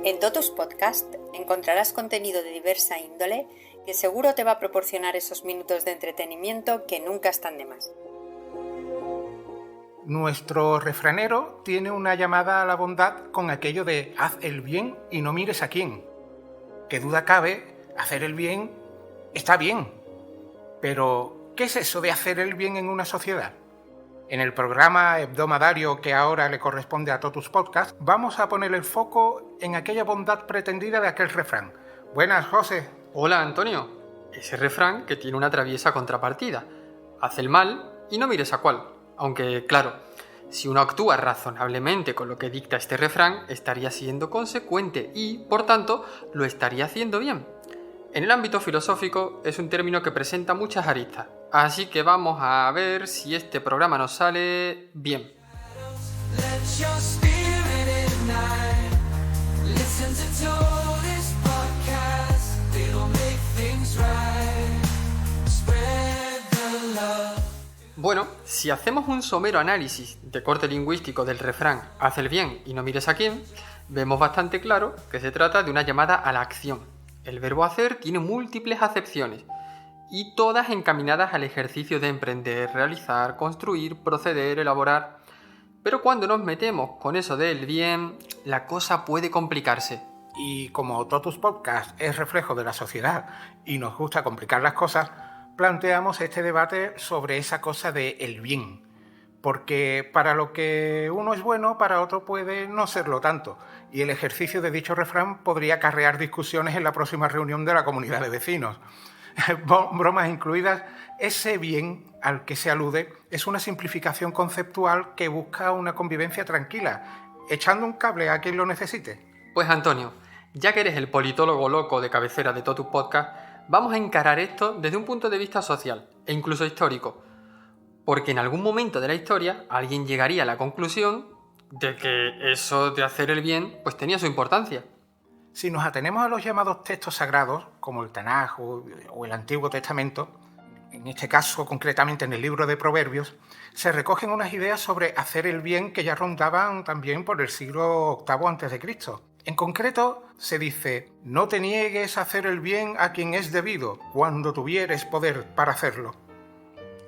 En Totus Podcast encontrarás contenido de diversa índole que seguro te va a proporcionar esos minutos de entretenimiento que nunca están de más. Nuestro refranero tiene una llamada a la bondad con aquello de haz el bien y no mires a quién. Qué duda cabe, hacer el bien está bien. Pero, ¿qué es eso de hacer el bien en una sociedad? En el programa hebdomadario que ahora le corresponde a Totus Podcast, vamos a poner el foco en aquella bondad pretendida de aquel refrán. Buenas, José. Hola, Antonio. Ese refrán que tiene una traviesa contrapartida. Haz el mal y no mires a cuál. Aunque, claro, si uno actúa razonablemente con lo que dicta este refrán, estaría siendo consecuente y, por tanto, lo estaría haciendo bien. En el ámbito filosófico es un término que presenta muchas aristas, así que vamos a ver si este programa nos sale bien. Bueno, si hacemos un somero análisis de corte lingüístico del refrán haz el bien y no mires a quién, vemos bastante claro que se trata de una llamada a la acción. El verbo hacer tiene múltiples acepciones y todas encaminadas al ejercicio de emprender, realizar, construir, proceder, elaborar. Pero cuando nos metemos con eso del bien, la cosa puede complicarse. Y como Totus Podcast es reflejo de la sociedad y nos gusta complicar las cosas, planteamos este debate sobre esa cosa de el bien. Porque para lo que uno es bueno, para otro puede no serlo tanto. Y el ejercicio de dicho refrán podría acarrear discusiones en la próxima reunión de la comunidad de vecinos. Bromas incluidas, ese bien al que se alude es una simplificación conceptual que busca una convivencia tranquila, echando un cable a quien lo necesite. Pues Antonio, ya que eres el politólogo loco de cabecera de Totus Podcast, vamos a encarar esto desde un punto de vista social e incluso histórico. Porque en algún momento de la historia alguien llegaría a la conclusión de que eso de hacer el bien pues tenía su importancia. Si nos atenemos a los llamados textos sagrados, como el Tanaj o el Antiguo Testamento, en este caso concretamente en el libro de Proverbios, se recogen unas ideas sobre hacer el bien que ya rondaban también por el siglo VIII a.C. En concreto, se dice, no te niegues a hacer el bien a quien es debido, cuando tuvieres poder para hacerlo.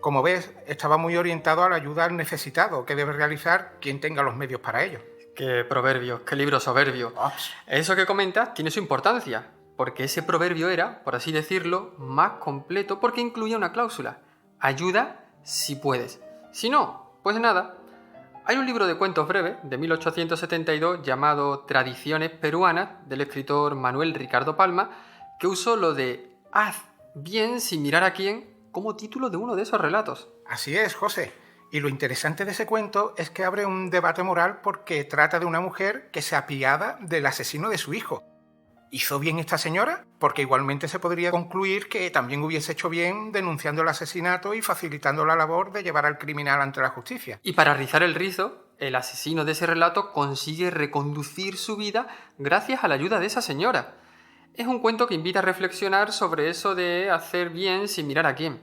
Como ves, estaba muy orientado a la ayuda al necesitado que debe realizar quien tenga los medios para ello. ¡Qué proverbio! ¡Qué libro soberbio! Eso que comentas tiene su importancia, porque ese proverbio era, por así decirlo, más completo porque incluía una cláusula. Ayuda si puedes. Si no, pues nada. Hay un libro de cuentos breves de 1872 llamado Tradiciones peruanas del escritor Manuel Ricardo Palma que usó lo de haz bien sin mirar a quién como título de uno de esos relatos. Así es, José. Y lo interesante de ese cuento es que abre un debate moral porque trata de una mujer que se apiada del asesino de su hijo. ¿Hizo bien esta señora? Porque igualmente se podría concluir que también hubiese hecho bien denunciando el asesinato y facilitando la labor de llevar al criminal ante la justicia. Y para rizar el rizo, el asesino de ese relato consigue reconducir su vida gracias a la ayuda de esa señora. Es un cuento que invita a reflexionar sobre eso de hacer bien sin mirar a quién.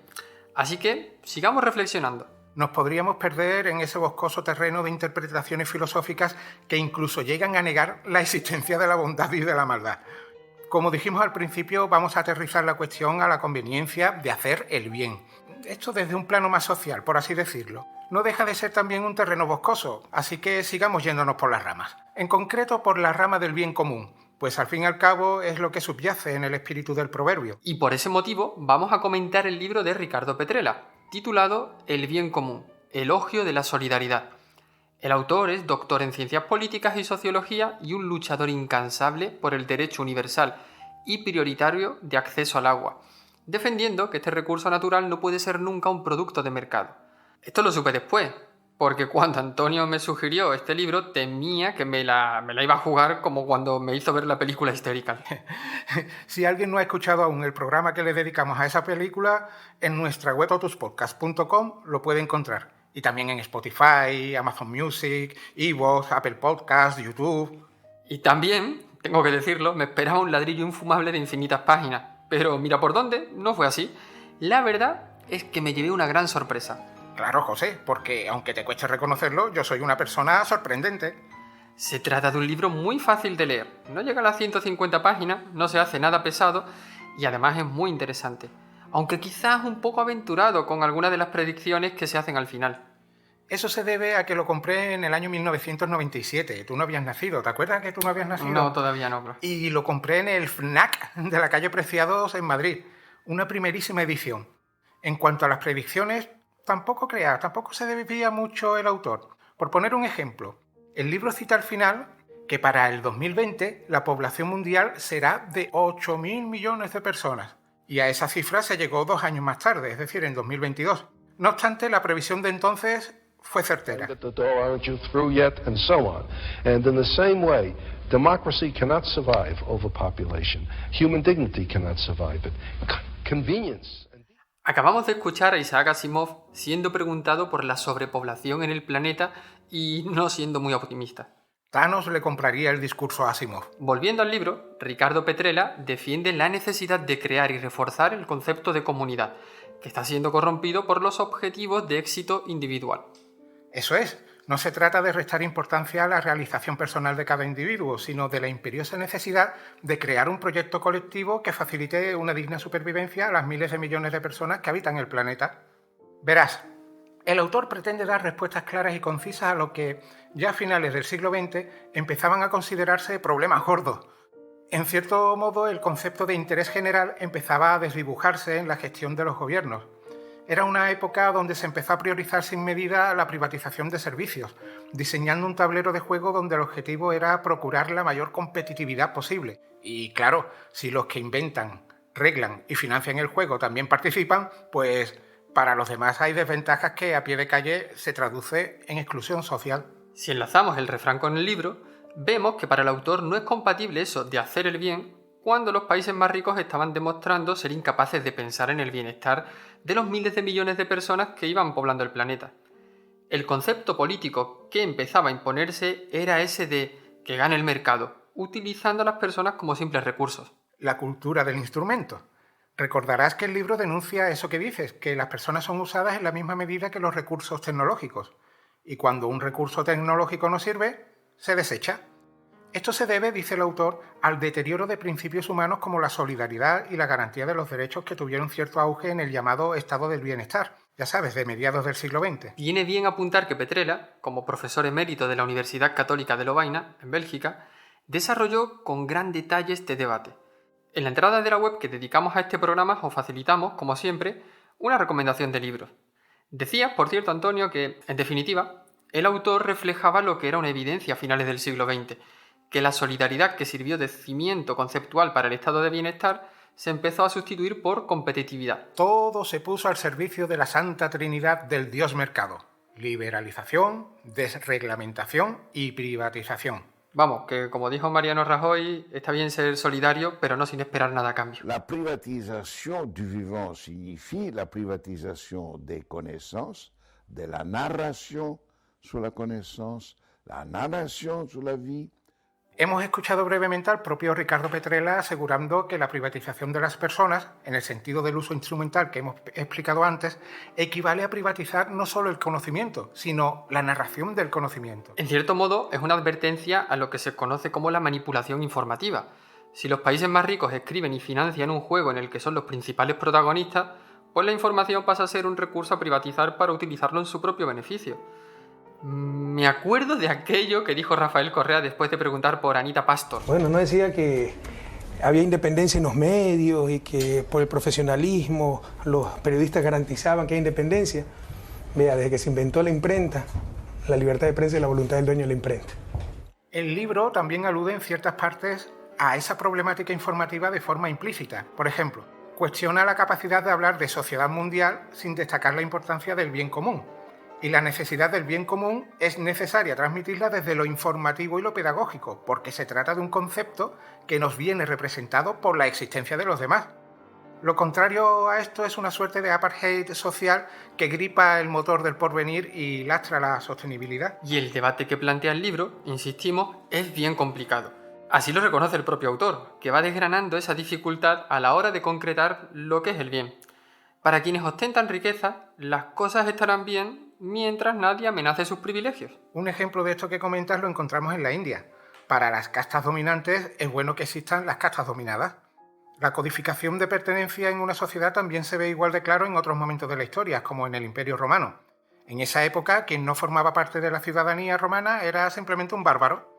Así que, sigamos reflexionando. Nos podríamos perder en ese boscoso terreno de interpretaciones filosóficas que incluso llegan a negar la existencia de la bondad y de la maldad. Como dijimos al principio, vamos a aterrizar la cuestión a la conveniencia de hacer el bien. Esto desde un plano más social, por así decirlo. No deja de ser también un terreno boscoso, así que sigamos yéndonos por las ramas. En concreto, por la rama del bien común, pues al fin y al cabo es lo que subyace en el espíritu del proverbio. Y por ese motivo vamos a comentar el libro de Ricardo Petrella, titulado El bien común, elogio de la solidaridad. El autor es doctor en ciencias políticas y sociología y un luchador incansable por el derecho universal y prioritario de acceso al agua, defendiendo que este recurso natural no puede ser nunca un producto de mercado. Esto lo supe después, porque cuando Antonio me sugirió este libro temía que me la iba a jugar como cuando me hizo ver la película Hysterical. Si alguien no ha escuchado aún el programa que le dedicamos a esa película, en nuestra web totuspodcast.com lo puede encontrar. Y también en Spotify, Amazon Music, iVoox, Apple Podcasts, YouTube. Y también, tengo que decirlo, me esperaba un ladrillo infumable de infinitas páginas. Pero mira por dónde, no fue así. La verdad es que me llevé una gran sorpresa. Claro, José, porque aunque te cueste reconocerlo, yo soy una persona sorprendente. Se trata de un libro muy fácil de leer, no llega a las 150 páginas, no se hace nada pesado y además es muy interesante, aunque quizás un poco aventurado con algunas de las predicciones que se hacen al final. Eso se debe a que lo compré en el año 1997. Tú no habías nacido, ¿te acuerdas que tú no habías nacido? No, todavía no, bro. Y lo compré en el FNAC de la calle Preciados en Madrid. Una primerísima edición. En cuanto a las predicciones, tampoco se desvía mucho el autor. Por poner un ejemplo, el libro cita al final que para el 2020 la población mundial será de 8.000 millones de personas. Y a esa cifra se llegó 2 años más tarde, es decir, en 2022. No obstante, la previsión de entonces fue certera. Democracy cannot survive overpopulation. Human dignity cannot survive it. Convenience. Acabamos de escuchar a Isaac Asimov siendo preguntado por la sobrepoblación en el planeta y no siendo muy optimista. Thanos le compraría el discurso a Asimov. Volviendo al libro, Ricardo Petrella defiende la necesidad de crear y reforzar el concepto de comunidad, que está siendo corrompido por los objetivos de éxito individual. Eso es. No se trata de restar importancia a la realización personal de cada individuo, sino de la imperiosa necesidad de crear un proyecto colectivo que facilite una digna supervivencia a las miles de millones de personas que habitan el planeta. Verás, el autor pretende dar respuestas claras y concisas a lo que, ya a finales del siglo XX, empezaban a considerarse problemas gordos. En cierto modo, el concepto de interés general empezaba a desdibujarse en la gestión de los gobiernos. Era una época donde se empezó a priorizar sin medida la privatización de servicios, diseñando un tablero de juego donde el objetivo era procurar la mayor competitividad posible. Y claro, si los que inventan, reglan y financian el juego también participan, pues para los demás hay desventajas que a pie de calle se traduce en exclusión social. Si enlazamos el refrán con el libro, vemos que para el autor no es compatible eso de hacer el bien cuando los países más ricos estaban demostrando ser incapaces de pensar en el bienestar de los miles de millones de personas que iban poblando el planeta. El concepto político que empezaba a imponerse era ese de que gane el mercado, utilizando a las personas como simples recursos. La cultura del instrumento. Recordarás que el libro denuncia eso que dices, que las personas son usadas en la misma medida que los recursos tecnológicos. Y cuando un recurso tecnológico no sirve, se desecha. Esto se debe, dice el autor, al deterioro de principios humanos como la solidaridad y la garantía de los derechos que tuvieron cierto auge en el llamado estado del bienestar, ya sabes, de mediados del siglo XX. Viene bien apuntar que Petrella, como profesor emérito de la Universidad Católica de Lovaina, en Bélgica, desarrolló con gran detalle este debate. En la entrada de la web que dedicamos a este programa os facilitamos, como siempre, una recomendación de libros. Decía, por cierto, Antonio, que, en definitiva, el autor reflejaba lo que era una evidencia a finales del siglo XX, que la solidaridad que sirvió de cimiento conceptual para el estado de bienestar se empezó a sustituir por competitividad. Todo se puso al servicio de la santa trinidad del dios mercado: liberalización, desreglamentación y privatización. Vamos, que como dijo Mariano Rajoy, está bien ser solidario, pero no sin esperar nada a cambio. La privatización du vivant signifie la privatización de connaissances, de la narración sur la connaissance, la narración sur la vie. Hemos escuchado brevemente al propio Ricardo Petrella asegurando que la privatización de las personas, en el sentido del uso instrumental que hemos explicado antes, equivale a privatizar no solo el conocimiento, sino la narración del conocimiento. En cierto modo, es una advertencia a lo que se conoce como la manipulación informativa. Si los países más ricos escriben y financian un juego en el que son los principales protagonistas, pues la información pasa a ser un recurso a privatizar para utilizarlo en su propio beneficio. Me acuerdo de aquello que dijo Rafael Correa después de preguntar por Anita Pastor. Bueno, no decía que había independencia en los medios y que por el profesionalismo los periodistas garantizaban que hay independencia. Vea, desde que se inventó la imprenta, la libertad de prensa es la voluntad del dueño de la imprenta. El libro también alude en ciertas partes a esa problemática informativa de forma implícita. Por ejemplo, cuestiona la capacidad de hablar de sociedad mundial sin destacar la importancia del bien común. Y la necesidad del bien común es necesaria transmitirla desde lo informativo y lo pedagógico, porque se trata de un concepto que nos viene representado por la existencia de los demás. Lo contrario a esto es una suerte de apartheid social que gripa el motor del porvenir y lastra la sostenibilidad. Y el debate que plantea el libro, insistimos, es bien complicado. Así lo reconoce el propio autor, que va desgranando esa dificultad a la hora de concretar lo que es el bien. Para quienes ostentan riqueza, las cosas estarán bien mientras nadie amenace sus privilegios. Un ejemplo de esto que comentas lo encontramos en la India. Para las castas dominantes es bueno que existan las castas dominadas. La codificación de pertenencia en una sociedad también se ve igual de claro en otros momentos de la historia, como en el Imperio Romano. En esa época, quien no formaba parte de la ciudadanía romana era simplemente un bárbaro.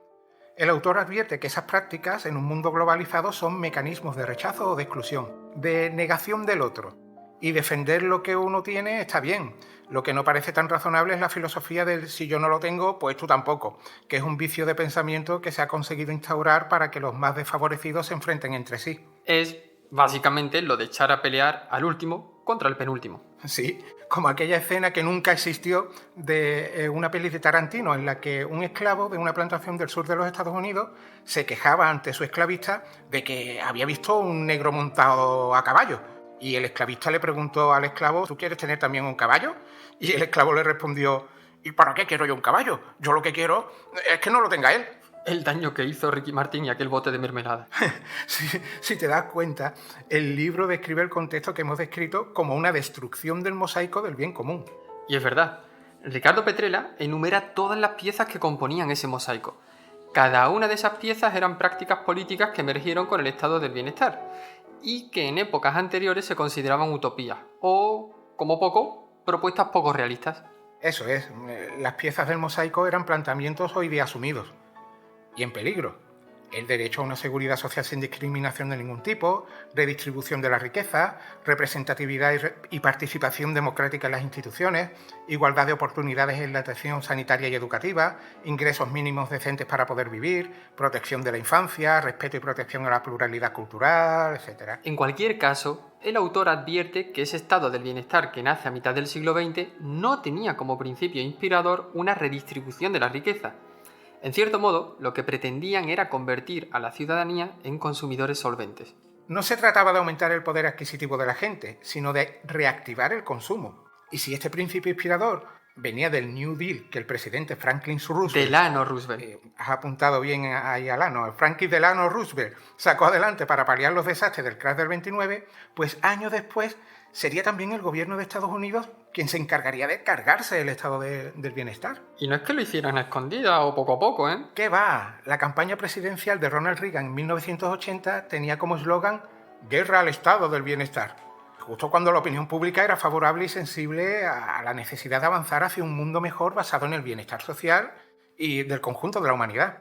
El autor advierte que esas prácticas, en un mundo globalizado, son mecanismos de rechazo o de exclusión, de negación del otro. Y defender lo que uno tiene está bien. Lo que no parece tan razonable es la filosofía del si yo no lo tengo, pues tú tampoco, que es un vicio de pensamiento que se ha conseguido instaurar para que los más desfavorecidos se enfrenten entre sí. Es básicamente lo de echar a pelear al último contra el penúltimo. Sí, como aquella escena que nunca existió de una peli de Tarantino en la que un esclavo de una plantación del sur de los Estados Unidos se quejaba ante su esclavista de que había visto un negro montado a caballo. Y el esclavista le preguntó al esclavo, ¿tú quieres tener también un caballo? Y el esclavo le respondió, ¿y para qué quiero yo un caballo? Yo lo que quiero es que no lo tenga él. El daño que hizo Ricky Martin y aquel bote de mermelada. Si te das cuenta, el libro describe el contexto que hemos descrito como una destrucción del mosaico del bien común. Y es verdad, Ricardo Petrella enumera todas las piezas que componían ese mosaico. Cada una de esas piezas eran prácticas políticas que emergieron con el estado del bienestar y que en épocas anteriores se consideraban utopías o, como poco, propuestas poco realistas. Eso es, las piezas del mosaico eran planteamientos hoy día asumidos y en peligro. El derecho a una seguridad social sin discriminación de ningún tipo, redistribución de la riqueza, representatividad y participación democrática en las instituciones, igualdad de oportunidades en la atención sanitaria y educativa, ingresos mínimos decentes para poder vivir, protección de la infancia, respeto y protección a la pluralidad cultural, etc. En cualquier caso, el autor advierte que ese estado del bienestar que nace a mitad del siglo XX no tenía como principio inspirador una redistribución de la riqueza. En cierto modo, lo que pretendían era convertir a la ciudadanía en consumidores solventes. No se trataba de aumentar el poder adquisitivo de la gente, sino de reactivar el consumo. Y si este principio inspirador venía del New Deal que el presidente Franklin Roosevelt... Delano Roosevelt. Has apuntado bien ahí al ano. Franklin Delano Roosevelt sacó adelante para paliar los desastres del crash del 29, pues años después sería también el gobierno de Estados Unidos quien se encargaría de cargarse el estado del bienestar. Y no es que lo hicieran a escondidas o poco a poco, ¿eh? ¿Qué va? La campaña presidencial de Ronald Reagan en 1980 tenía como eslogan «Guerra al estado del bienestar», justo cuando la opinión pública era favorable y sensible a la necesidad de avanzar hacia un mundo mejor basado en el bienestar social y del conjunto de la humanidad.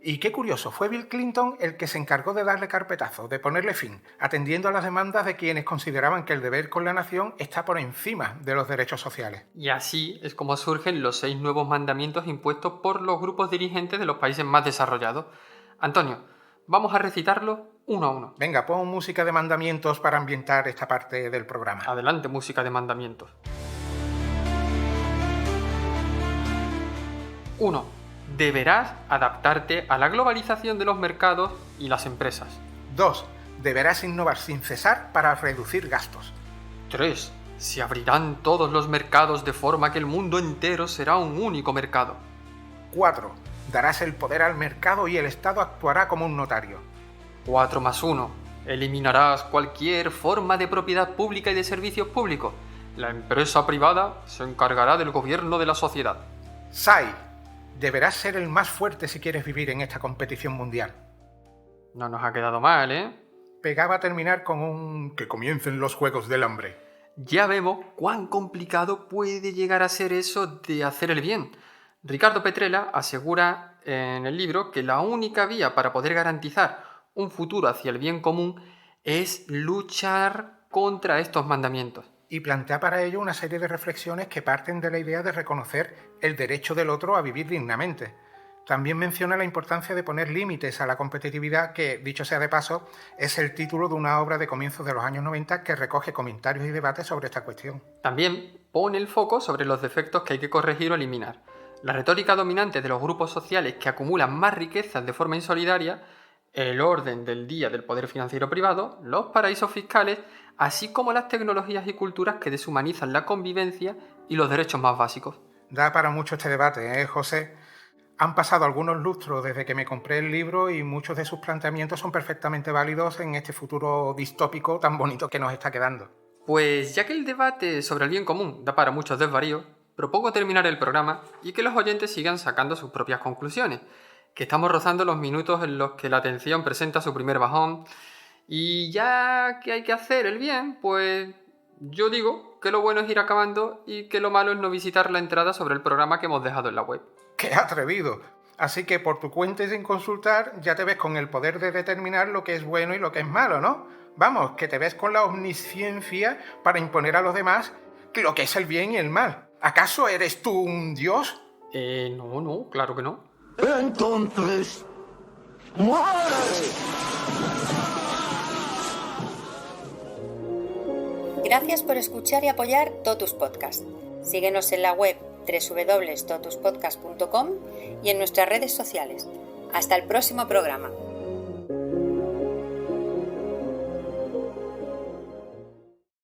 Y qué curioso, fue Bill Clinton el que se encargó de darle carpetazo, de ponerle fin, atendiendo a las demandas de quienes consideraban que el deber con la nación está por encima de los derechos sociales. Y así es como surgen los 6 nuevos mandamientos impuestos por los grupos dirigentes de los países más desarrollados. Antonio, vamos a recitarlos uno a uno. Venga, pon música de mandamientos para ambientar esta parte del programa. Adelante, música de mandamientos. 1. Deberás adaptarte a la globalización de los mercados y las empresas. 2. Deberás innovar sin cesar para reducir gastos. 3. Se abrirán todos los mercados de forma que el mundo entero será un único mercado. 4. Darás el poder al mercado y el Estado actuará como un notario. 4 más 1. Eliminarás cualquier forma de propiedad pública y de servicios públicos. La empresa privada se encargará del gobierno de la sociedad. 6. Deberás ser el más fuerte si quieres vivir en esta competición mundial. No nos ha quedado mal, ¿eh? Pegaba a terminar con un «que comiencen los juegos del hambre». Ya vemos cuán complicado puede llegar a ser eso de hacer el bien. Ricardo Petrella asegura en el libro que la única vía para poder garantizar un futuro hacia el bien común es luchar contra estos mandamientos. Y plantea para ello una serie de reflexiones que parten de la idea de reconocer el derecho del otro a vivir dignamente. También menciona la importancia de poner límites a la competitividad, que, dicho sea de paso, es el título de una obra de comienzos de los años 90 que recoge comentarios y debates sobre esta cuestión. También pone el foco sobre los defectos que hay que corregir o eliminar. La retórica dominante de los grupos sociales que acumulan más riquezas de forma insolidaria, el orden del día del poder financiero privado, los paraísos fiscales, así como las tecnologías y culturas que deshumanizan la convivencia y los derechos más básicos. Da para mucho este debate, José? Han pasado algunos lustros desde que me compré el libro y muchos de sus planteamientos son perfectamente válidos en este futuro distópico tan bonito que nos está quedando. Pues ya que el debate sobre el bien común da para muchos desvaríos, propongo terminar el programa y que los oyentes sigan sacando sus propias conclusiones, que estamos rozando los minutos en los que la atención presenta su primer bajón y ya que hay que hacer el bien, pues yo digo que lo bueno es ir acabando y que lo malo es no visitar la entrada sobre el programa que hemos dejado en la web. ¡Qué atrevido! Así que por tu cuenta y sin consultar ya te ves con el poder de determinar lo que es bueno y lo que es malo, ¿no? Vamos, que te ves con la omnisciencia para imponer a los demás lo que es el bien y el mal. ¿Acaso eres tú un dios? No, claro que no. Entonces, ¡muere! Gracias por escuchar y apoyar Totus Podcast. Síguenos en la web www.totuspodcast.com y en nuestras redes sociales. Hasta el próximo programa.